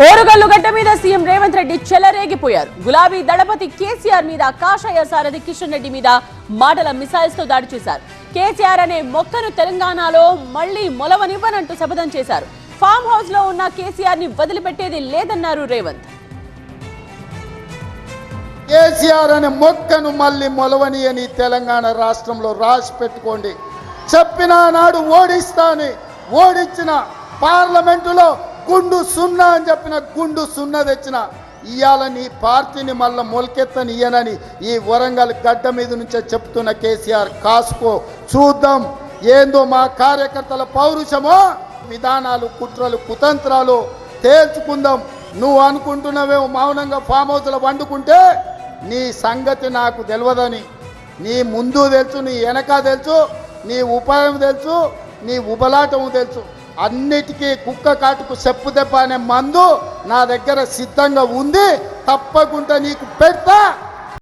ఓరుగల్లు గడ్డ మీద సీఎం రేవంత్ రెడ్డి చెలరేగిపోయారు. గులాబీ దళపతి కేసీఆర్ మీద, కాషాయ సారథి కిషన్ రెడ్డి మీద మాటల మిసైల్స్ తో దాడి చేశారు. కేసీఆర్ అనే మొక్కను తెలంగాణలో మళ్లీ మొలవనివ్వనంటూ శపథం చేశారు. ఫామ్ హౌస్ లో ఉన్న కేసీఆర్ ని వదిలిపెట్టేది లేదన్నారు రేవంత్. కేసీఆర్ అనే మొక్కను మళ్ళీ మొలవని అని తెలంగాణ రాష్ట్రంలో రాసి పెట్టుకోండి. చెప్పిన నాడు ఓడిస్తాని, ఓడించిన పార్లమెంటులో గుండు సున్నా అని చెప్పిన గుండు సున్నా తెచ్చిన ఇవాళ నీ పార్టీని మళ్ళీ మొలకెత్తని ఇయ్యనని ఈ వరంగల్ గడ్డ మీద నుంచే చెప్తున్న కేసీఆర్ కాసుకో, చూద్దాం ఏందో మా కార్యకర్తల పౌరుషమో, విధానాలు, కుట్రలు, కుతంత్రాలు తేల్చుకుందాం. నువ్వు అనుకుంటున్నావేమో మౌనంగా ఫామ్ హౌస్లో వండుకుంటే నీ సంగతి నాకు తెలియదని. నీ ముందు తెలుసు, నీ వెనక తెలుసు, నీ ఉపాయం తెలుసు, నీ ఉబలాటం తెలుసు. అన్నిటికీ కుక్క కాటుకు చెప్పు దెబ్బ అనే మందు నా దగ్గర సిద్ధంగా ఉంది. తప్పకుండా నీకు పెడతా.